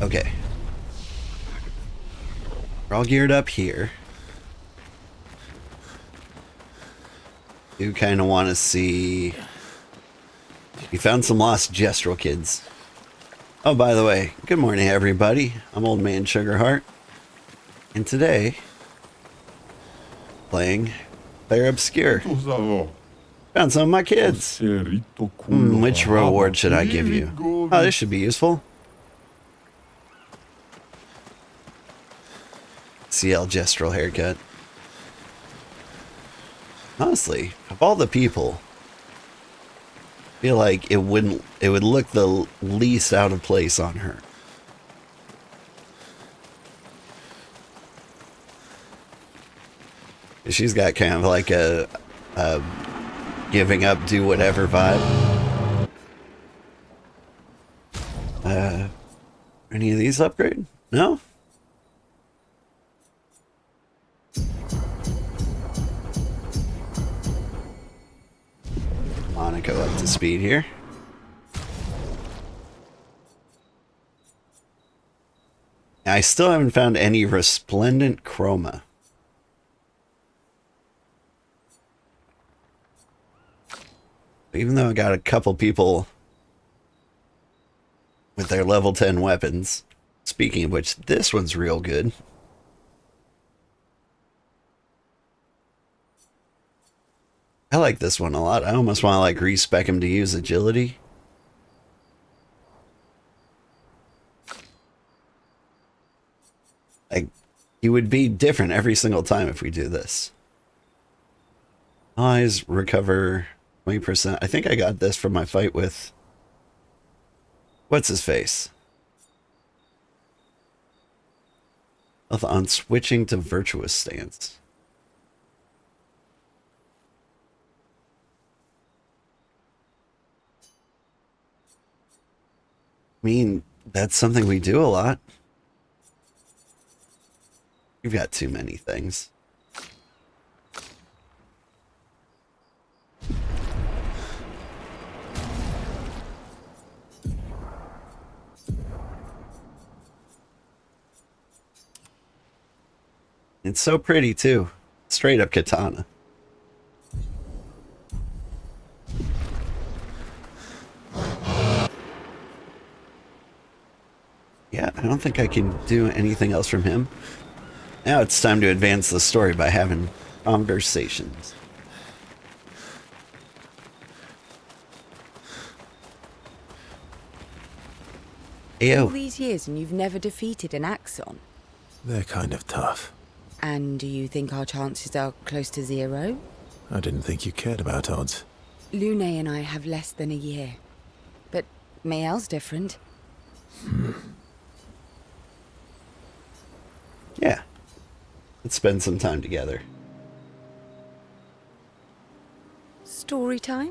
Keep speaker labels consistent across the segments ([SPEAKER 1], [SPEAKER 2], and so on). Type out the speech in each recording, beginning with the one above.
[SPEAKER 1] Okay. We're all geared up here. Do kind of want to see... We found some lost Gestrel kids. Oh, by the way, good morning, everybody. I'm Old Man Sugarheart. And today, playing Clair Obscur. Found some of my kids. Which reward should I give you? Oh, this should be useful. CL Gestrel haircut. Honestly, of all the people, I feel like it would look the least out of place on her. She's got kind of like a giving up, do whatever vibe. Any of these upgrade? No? Monaco up to speed here. I still haven't found any resplendent chroma. Even though I got a couple people with their level 10 weapons. Speaking of which, this one's real good. I like this one a lot. I almost want to like respec him to use agility. Like, he would be different every single time if we do this. Eyes recover 20%. I think I got this from my fight with... What's his face? On switching to virtuous stance. I mean, that's something we do a lot. We've got too many things. It's so pretty too. Straight up katana. Yeah, I don't think I can do anything else from him. Now it's time to advance the story by having conversations. Ayo.
[SPEAKER 2] All these years and you've never defeated an Axon?
[SPEAKER 3] They're kind of tough.
[SPEAKER 2] And do you think our chances are close to zero?
[SPEAKER 3] I didn't think you cared about odds.
[SPEAKER 2] Lune and I have less than a year. But Mael's different.
[SPEAKER 1] Yeah. Let's spend some time together.
[SPEAKER 2] Story time?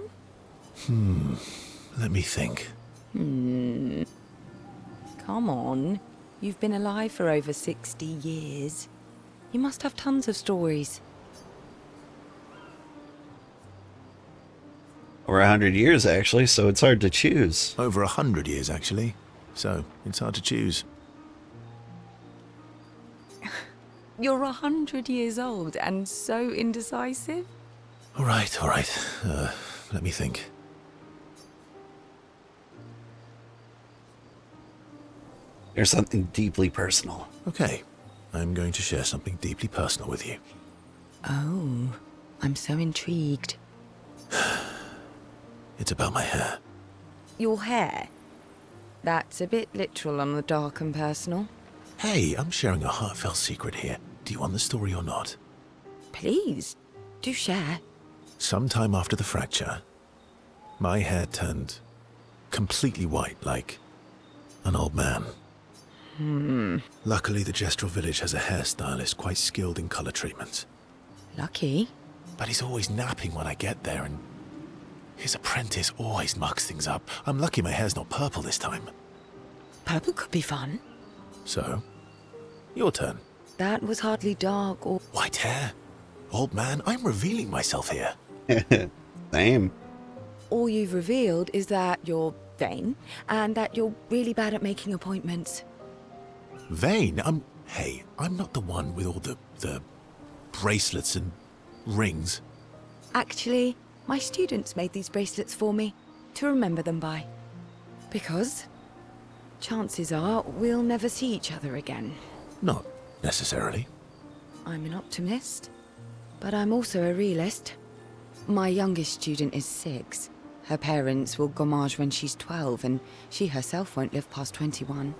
[SPEAKER 3] Let me think.
[SPEAKER 2] Come on. You've been alive for over 60 years. You must have tons of stories.
[SPEAKER 1] Over 100 years, actually, so it's hard to choose.
[SPEAKER 3] Over 100 years, actually. So, it's hard to choose.
[SPEAKER 2] You're 100 years old and so indecisive?
[SPEAKER 3] All right, all right. Let me think.
[SPEAKER 1] There's something deeply personal.
[SPEAKER 3] Okay. I'm going to share something deeply personal with you.
[SPEAKER 2] Oh, I'm so intrigued.
[SPEAKER 3] It's about my hair.
[SPEAKER 2] Your hair? That's a bit literal on the dark and personal.
[SPEAKER 3] Hey, I'm sharing a heartfelt secret here. Do you want the story or not?
[SPEAKER 2] Please, do share.
[SPEAKER 3] Sometime after the fracture, my hair turned completely white, like an old man. Luckily, the Gestrel village has a hairstylist quite skilled in color treatments.
[SPEAKER 2] Lucky.
[SPEAKER 3] But he's always napping when I get there, and his apprentice always mucks things up. I'm lucky my hair's not purple this time.
[SPEAKER 2] Purple could be fun.
[SPEAKER 3] So, your turn.
[SPEAKER 2] That was hardly dark or...
[SPEAKER 3] White hair? Old man, I'm revealing myself here.
[SPEAKER 1] Same.
[SPEAKER 2] All you've revealed is that you're vain and that you're really bad at making appointments.
[SPEAKER 3] Vain? Hey, I'm not the one with all the bracelets and rings.
[SPEAKER 2] Actually, my students made these bracelets for me to remember them by. Because chances are we'll never see each other again.
[SPEAKER 3] Not necessarily.
[SPEAKER 2] I'm an optimist, but I'm also a realist. My youngest student is 6. Her parents will Gommage when she's 12, and she herself won't live past 21.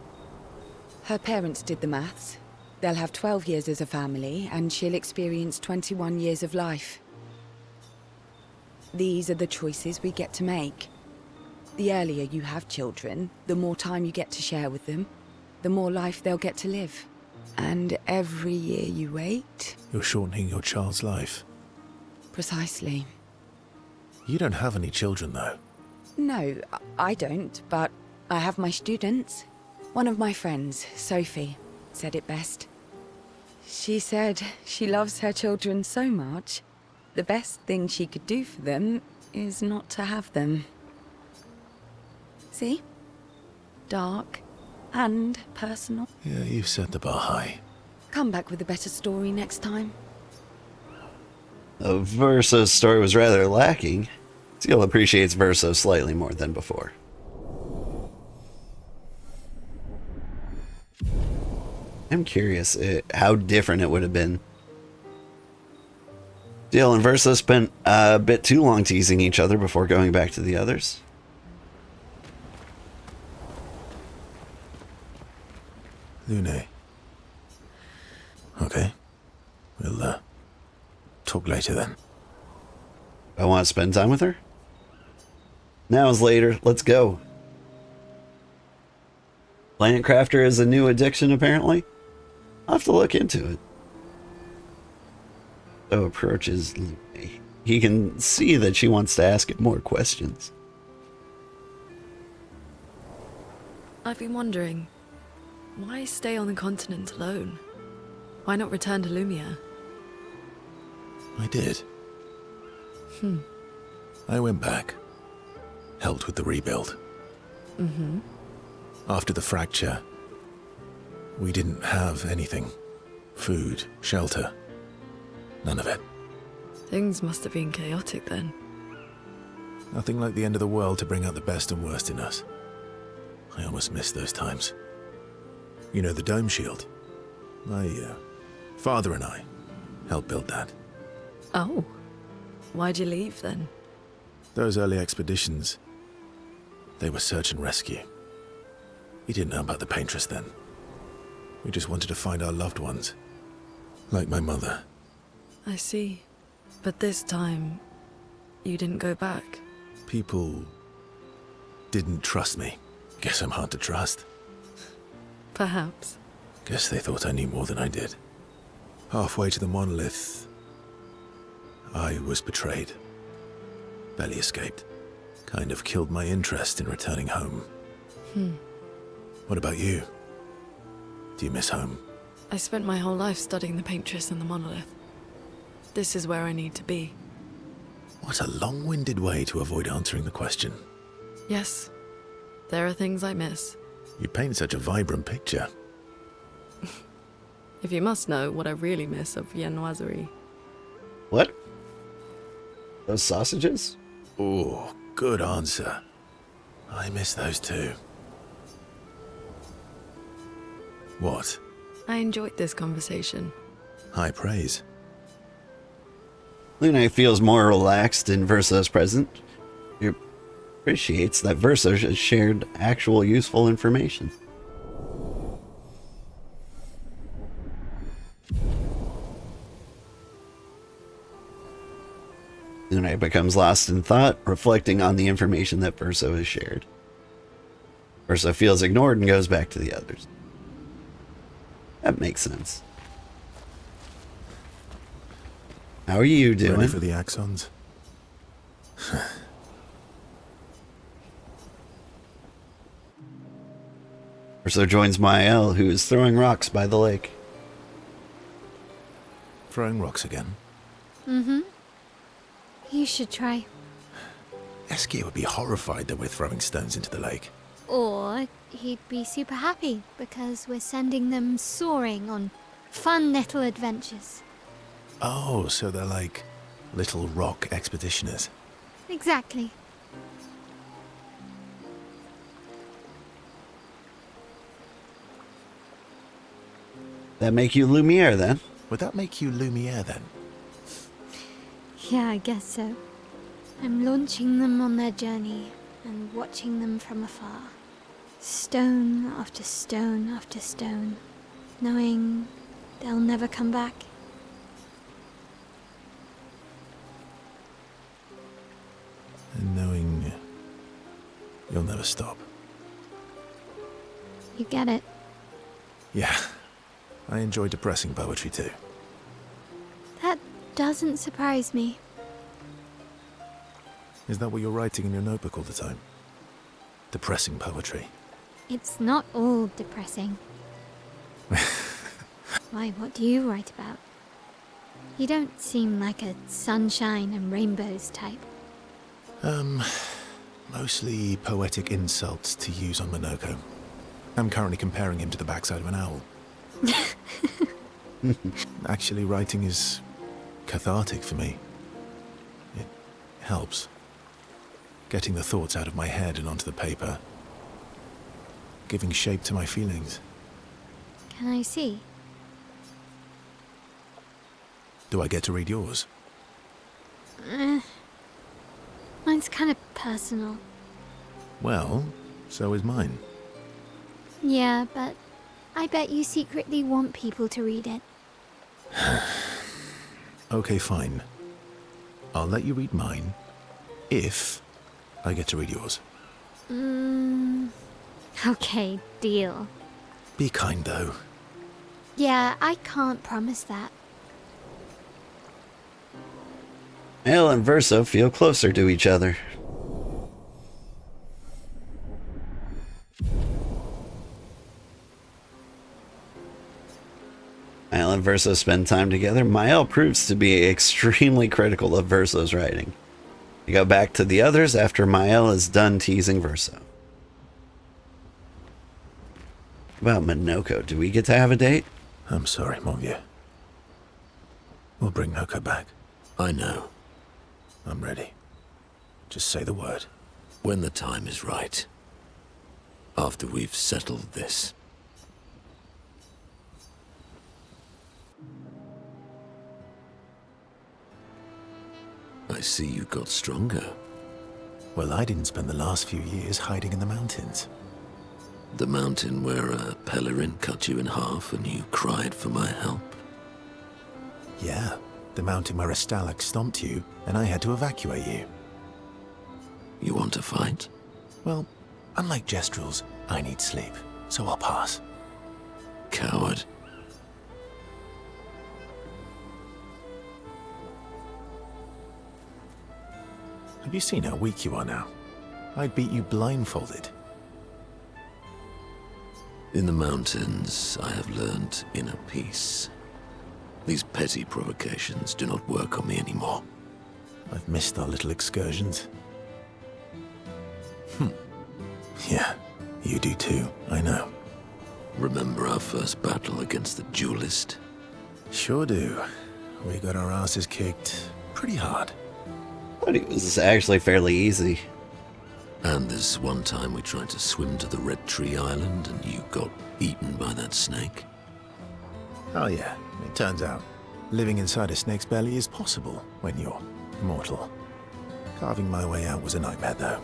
[SPEAKER 2] Her parents did the maths. They'll have 12 years as a family, and she'll experience 21 years of life. These are the choices we get to make. The earlier you have children, the more time you get to share with them, the more life they'll get to live. And every year you wait...
[SPEAKER 3] You're shortening your child's life.
[SPEAKER 2] Precisely.
[SPEAKER 3] You don't have any children, though.
[SPEAKER 2] No, I don't, but I have my students. One of my friends, Sophie, said it best. She said she loves her children so much, the best thing she could do for them is not to have them. See? Dark and personal.
[SPEAKER 3] Yeah, you've set the bar high.
[SPEAKER 2] Come back with a better story next time.
[SPEAKER 1] Though Verso's story was rather lacking, Seal appreciates Verso slightly more than before. I'm curious how different it would have been. Seal and Verso spent a bit too long teasing each other before going back to the others.
[SPEAKER 3] Lune. Okay. We'll, talk later then.
[SPEAKER 1] I want to spend time with her? Now is later. Let's go. Planet Crafter is a new addiction, apparently. I'll have to look into it. So approaches Lune. He can see that she wants to ask it more questions.
[SPEAKER 4] I've been wondering, why stay on the continent alone? Why not return to Lumia?
[SPEAKER 3] I did. I went back. Helped with the rebuild. After the fracture, we didn't have anything. Food, shelter. None of it.
[SPEAKER 4] Things must have been chaotic then.
[SPEAKER 3] Nothing like the end of the world to bring out the best and worst in us. I almost missed those times. You know the dome shield? My father and I helped build that.
[SPEAKER 4] Oh. Why'd you leave then?
[SPEAKER 3] Those early expeditions, they were search and rescue. We didn't know about the paintress then. We just wanted to find our loved ones. Like my mother.
[SPEAKER 4] I see. But this time, you didn't go back.
[SPEAKER 3] People didn't trust me. Guess I'm hard to trust.
[SPEAKER 4] Perhaps.
[SPEAKER 3] Guess they thought I knew more than I did. Halfway to the monolith, I was betrayed. Barely escaped. Kind of killed my interest in returning home. What about you? Do you miss home?
[SPEAKER 4] I spent my whole life studying the paintress and the monolith. This is where I need to be.
[SPEAKER 3] What a long-winded way to avoid answering the question.
[SPEAKER 4] Yes, there are things I miss.
[SPEAKER 3] You paint such a vibrant picture.
[SPEAKER 4] If you must know what I really miss of viennoiserie.
[SPEAKER 1] What? Those sausages?
[SPEAKER 3] Oh, good answer. I miss those too. What?
[SPEAKER 4] I enjoyed this conversation.
[SPEAKER 3] High praise.
[SPEAKER 1] Lune feels more relaxed in Verso's presence. He appreciates that Verso has shared actual useful information. Lune becomes lost in thought, reflecting on the information that Verso has shared. Verso feels ignored and goes back to the others. That makes sense. How are you doing?
[SPEAKER 3] Ready for the axons?
[SPEAKER 1] Verso joins Mael, who is throwing rocks by the lake.
[SPEAKER 3] Throwing rocks again?
[SPEAKER 5] You should try.
[SPEAKER 3] Esquie would be horrified that we're throwing stones into the lake.
[SPEAKER 5] Or he'd be super happy because we're sending them soaring on fun little adventures.
[SPEAKER 3] Oh, so they're like little rock expeditioners.
[SPEAKER 5] Exactly.
[SPEAKER 1] That make you Lumiere then?
[SPEAKER 3] Would that make you Lumiere then?
[SPEAKER 5] Yeah, I guess so. I'm launching them on their journey and watching them from afar. Stone after stone after stone, knowing they'll never come back.
[SPEAKER 3] And knowing you'll never stop.
[SPEAKER 5] You get it.
[SPEAKER 3] Yeah, I enjoy depressing poetry too.
[SPEAKER 5] That doesn't surprise me.
[SPEAKER 3] Is that what you're writing in your notebook all the time? Depressing poetry.
[SPEAKER 5] It's not all depressing. Why, what do you write about? You don't seem like a sunshine and rainbows type.
[SPEAKER 3] Mostly poetic insults to use on Minoko. I'm currently comparing him to the backside of an owl. Actually, writing is cathartic for me. It helps. Getting the thoughts out of my head and onto the paper. Giving shape to my feelings.
[SPEAKER 5] Can I see?
[SPEAKER 3] Do I get to read yours?
[SPEAKER 5] Mine's kind of personal.
[SPEAKER 3] Well, so is mine.
[SPEAKER 5] Yeah, but I bet you secretly want people to read it.
[SPEAKER 3] Okay, fine. I'll let you read mine, if I get to read yours.
[SPEAKER 5] Okay, deal.
[SPEAKER 3] Be kind, though.
[SPEAKER 5] Yeah, I can't promise that.
[SPEAKER 1] Mael and Verso feel closer to each other. Mael and Verso spend time together. Mael proves to be extremely critical of Verso's writing. They go back to the others after Mael is done teasing Verso. About Minoko, do we get to have a date?
[SPEAKER 3] I'm sorry, mon vieux. We'll bring Noko back.
[SPEAKER 6] I know.
[SPEAKER 3] I'm ready. Just say the word.
[SPEAKER 6] When the time is right. After we've settled this. I see you got stronger.
[SPEAKER 3] Well, I didn't spend the last few years hiding in the mountains.
[SPEAKER 6] The mountain where a Pelerin cut you in half and you cried for my help.
[SPEAKER 3] Yeah, the mountain where a Stalak stomped you and I had to evacuate you.
[SPEAKER 6] You want to fight?
[SPEAKER 3] Well, unlike Jestrels, I need sleep, so I'll pass.
[SPEAKER 6] Coward.
[SPEAKER 3] Have you seen how weak you are now? I'd beat you blindfolded.
[SPEAKER 6] In the mountains, I have learned inner peace. These petty provocations do not work on me anymore.
[SPEAKER 3] I've missed our little excursions. Yeah, you do too, I know.
[SPEAKER 6] Remember our first battle against the duelist?
[SPEAKER 3] Sure do. We got our asses kicked pretty hard.
[SPEAKER 1] But it was actually fairly easy.
[SPEAKER 6] And this one time we tried to swim to the Red Tree Island and you got eaten by that snake?
[SPEAKER 3] Oh yeah, it turns out living inside a snake's belly is possible when you're immortal. Carving my way out was a nightmare though.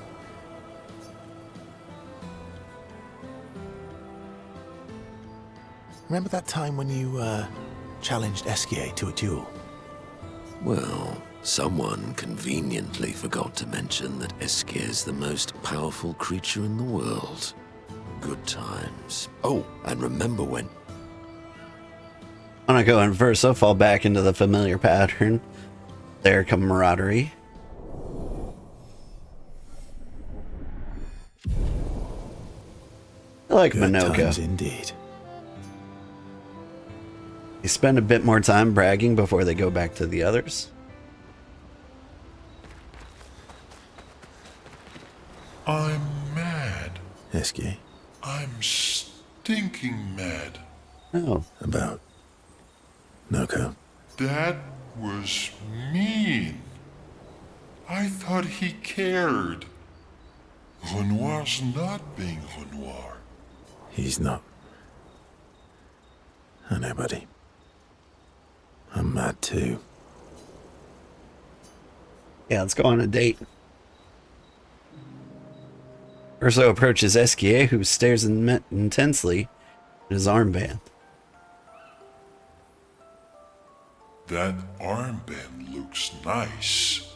[SPEAKER 3] Remember that time when you, challenged Esquie to a duel?
[SPEAKER 6] Well, someone conveniently forgot to mention that Esquie is the most powerful creature in the world. Good times. Oh, and remember when...
[SPEAKER 1] Monaco and Verso fall back into the familiar pattern. Their camaraderie. I like
[SPEAKER 3] Good
[SPEAKER 1] Minoko.
[SPEAKER 3] times indeed.
[SPEAKER 1] They spend a bit more time bragging before they go back to the others.
[SPEAKER 7] I'm mad.
[SPEAKER 3] Esquie?
[SPEAKER 7] I'm stinking mad.
[SPEAKER 1] Oh,
[SPEAKER 3] About Noko?
[SPEAKER 7] That was mean. I thought he cared. Renoir's not being Renoir.
[SPEAKER 3] He's not. I know, buddy. I'm mad too.
[SPEAKER 1] yeah, let's go on a date. Urso approaches Esquie, who stares intensely at his armband.
[SPEAKER 7] That armband looks nice.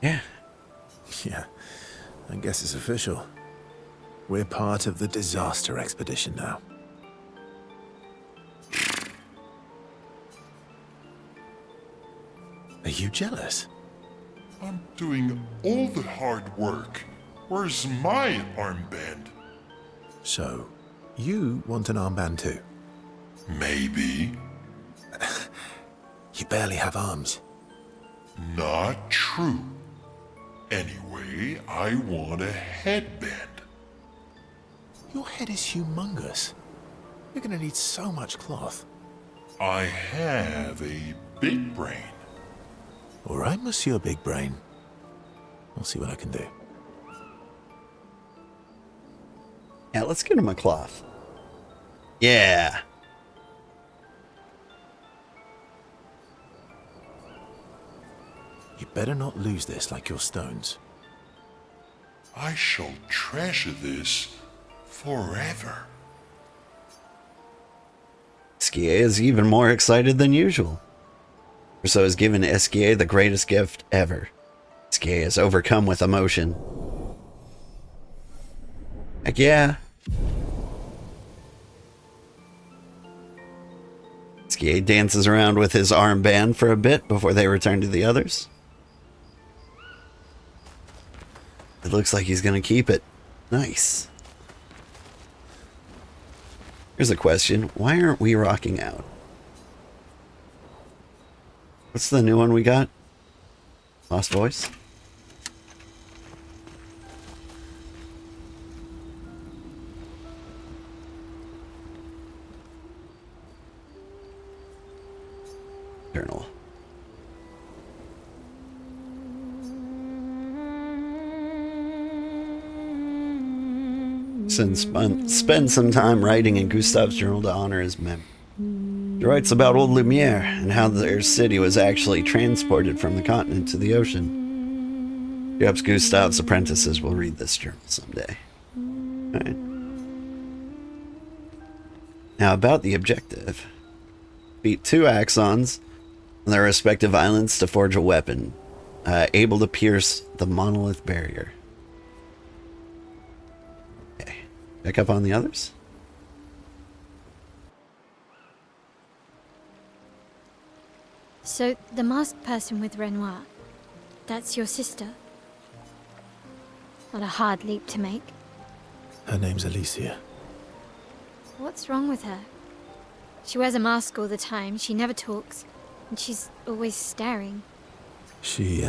[SPEAKER 1] Yeah.
[SPEAKER 3] Yeah, I guess it's official. We're part of the disaster expedition now. Are you jealous?
[SPEAKER 7] I'm doing all the hard work. Where's my armband?
[SPEAKER 3] So, you want an armband too?
[SPEAKER 7] Maybe.
[SPEAKER 3] You barely have arms.
[SPEAKER 7] Not true. Anyway, I want a headband.
[SPEAKER 3] Your head is humongous. You're gonna need so much cloth.
[SPEAKER 7] I have a big brain.
[SPEAKER 3] All right, Monsieur Big Brain. I'll see what I can do.
[SPEAKER 1] Yeah, let's get him a cloth. Yeah.
[SPEAKER 3] You better not lose this like your stones.
[SPEAKER 7] I shall treasure this forever.
[SPEAKER 1] Esquie is even more excited than usual. Urso has given Esquie the greatest gift ever. Esquie is overcome with emotion. Heck yeah. Esquie dances around with his armband for a bit before they return to the others. It looks like he's gonna keep it. Nice. Here's a question. Why aren't we rocking out? What's the new one we got? Lost Voice? Journal. Spend some time writing in Gustave's journal to honor his memory. He writes about old Lumiere and how their city was actually transported from the continent to the ocean. Perhaps Gustave's apprentices will read this journal someday. All right. Now about the objective. Beat 2 axons on their respective islands to forge a weapon, able to pierce the monolith barrier. Okay, check up on the others.
[SPEAKER 5] So, the masked person with Renoir, that's your sister? What a hard leap to make.
[SPEAKER 3] Her name's Alicia.
[SPEAKER 5] What's wrong with her? She wears a mask all the time, she never talks, and she's always staring.
[SPEAKER 3] She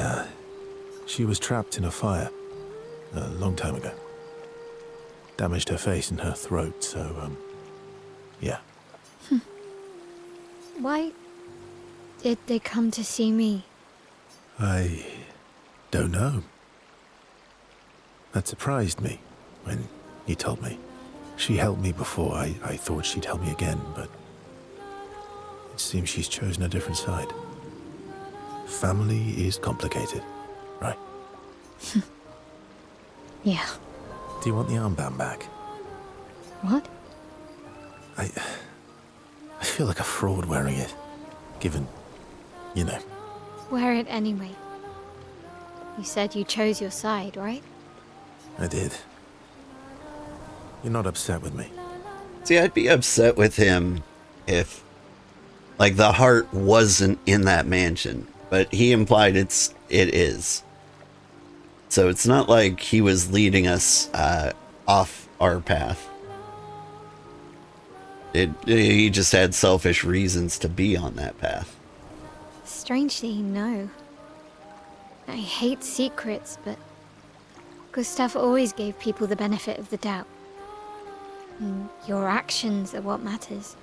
[SPEAKER 3] was trapped in a fire a long time ago. Damaged her face and her throat, so, yeah.
[SPEAKER 5] Why did they come to see me?
[SPEAKER 3] I don't know. That surprised me when you told me. She helped me before. I thought she'd help me again, but it seems she's chosen a different side. Family is complicated, right?
[SPEAKER 5] Yeah.
[SPEAKER 3] Do you want the armband back?
[SPEAKER 5] What?
[SPEAKER 3] I feel like a fraud wearing it, given, you know.
[SPEAKER 5] Wear it anyway. You said you chose your side, right?
[SPEAKER 3] I did. You're not upset with me.
[SPEAKER 1] See, I'd be upset with him if, like, the heart wasn't in that mansion, but he implied it is. So it's not like he was leading us off our path. He just had selfish reasons to be on that path.
[SPEAKER 5] Strangely, no. I hate secrets, but Gustav always gave people the benefit of the doubt. Your actions are what matters.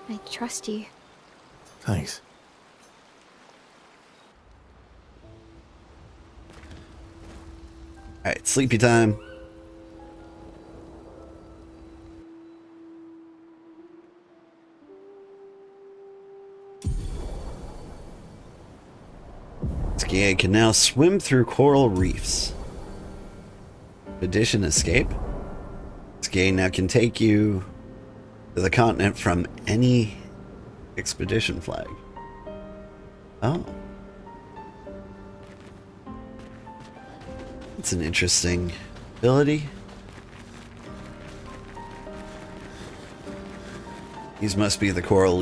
[SPEAKER 5] I trust you.
[SPEAKER 3] Thanks.
[SPEAKER 1] Alright, sleepy time. Esquie can now swim through coral reefs. Expedition escape. Esquie now can take you to the continent from any expedition flag. Oh. That's an interesting ability. These must be the coral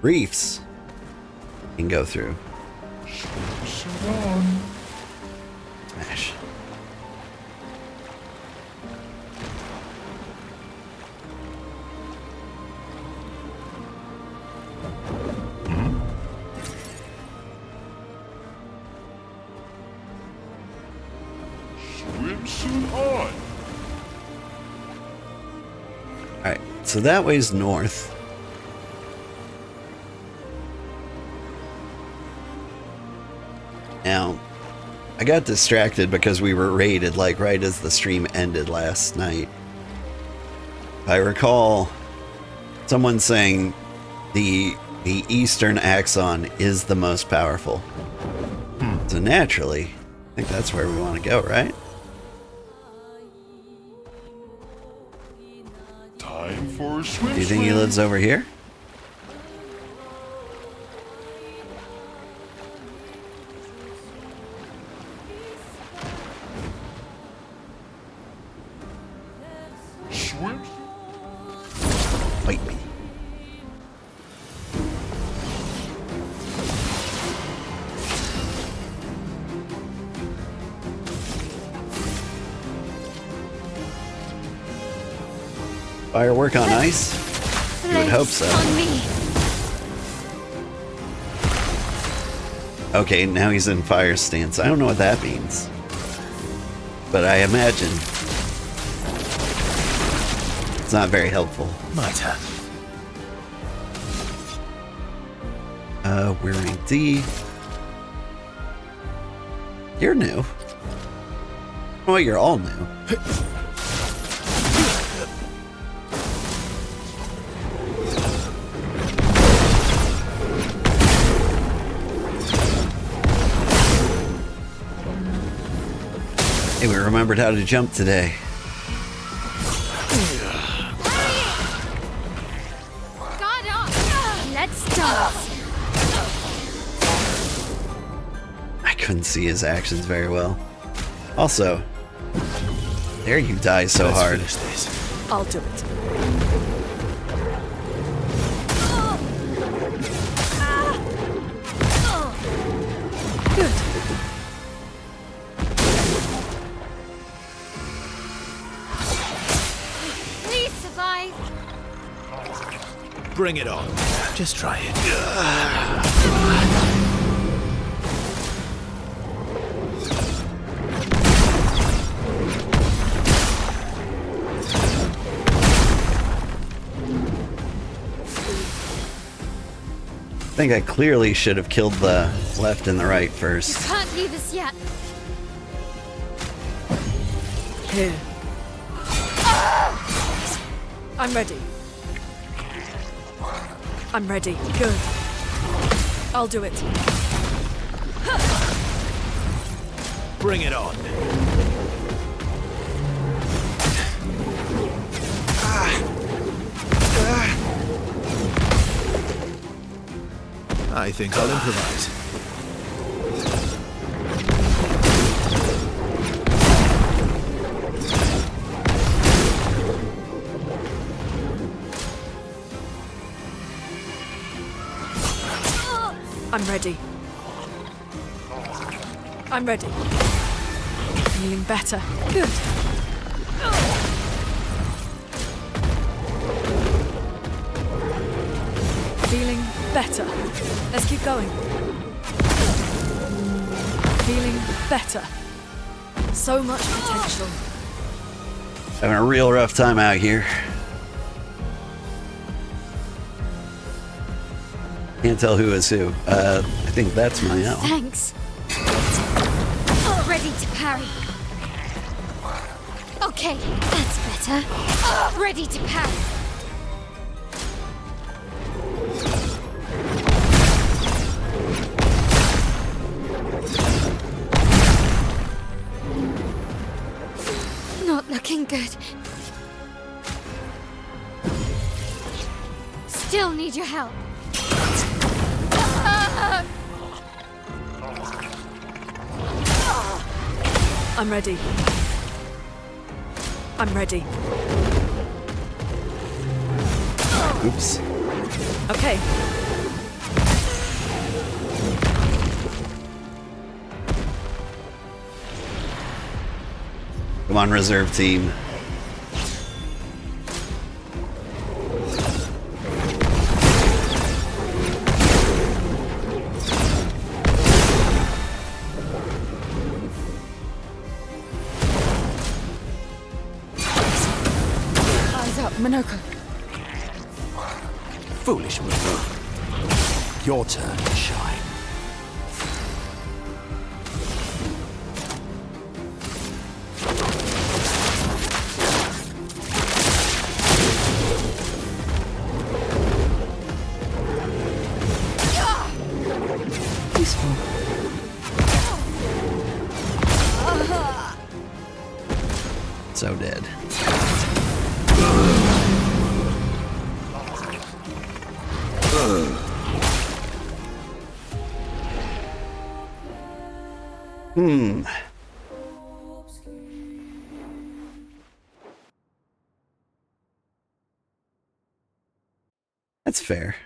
[SPEAKER 1] reefs you can go through. Smash.
[SPEAKER 7] Swimsuit on.
[SPEAKER 1] Alright, so that way's north. Now, I got distracted because we were raided like right as the stream ended last night. I recall someone saying the eastern axon is the most powerful. So naturally, I think that's where we want to go, right?
[SPEAKER 7] Time for a swim.
[SPEAKER 1] Do you think he lives over here?
[SPEAKER 7] Swim.
[SPEAKER 1] Fight me. Firework on ice? You would hope so.
[SPEAKER 5] On me.
[SPEAKER 1] Okay, now he's in fire stance. I don't know what that means. But I imagine it's not very helpful.
[SPEAKER 3] My turn.
[SPEAKER 1] We're in D. You're new. Oh, you're all new. Hey, we remembered how to jump today.
[SPEAKER 5] Guard up. Let's dance.
[SPEAKER 1] I couldn't see his actions very well. Also, there you die so
[SPEAKER 3] Let's
[SPEAKER 1] hard.
[SPEAKER 3] finish this.
[SPEAKER 4] I'll do it. Good.
[SPEAKER 5] Please survive.
[SPEAKER 3] Bring it on. Just try it.
[SPEAKER 1] I think I clearly should have killed the left and the right first.
[SPEAKER 5] Can't leave us yet.
[SPEAKER 4] Here. I'm ready. I'm ready. Good. I'll do it.
[SPEAKER 3] Bring it on. I think I'll improvise.
[SPEAKER 4] I'm ready. I'm ready. Feeling better. Good. Feeling better. Let's keep going. feeling better. So much potential.
[SPEAKER 1] Having a real rough time out here. Can't tell who is who. I think that's my owl.
[SPEAKER 5] Thanks. Ready to parry. Okay, that's better. Ready to parry. Not looking good. Still need your help.
[SPEAKER 4] I'm ready. I'm ready.
[SPEAKER 1] Oops.
[SPEAKER 4] Okay.
[SPEAKER 1] Come on, reserve team.
[SPEAKER 2] Eyes up, Minoko.
[SPEAKER 6] Foolish move. Your turn to shine.
[SPEAKER 2] Peaceful.
[SPEAKER 1] So dead. That's fair.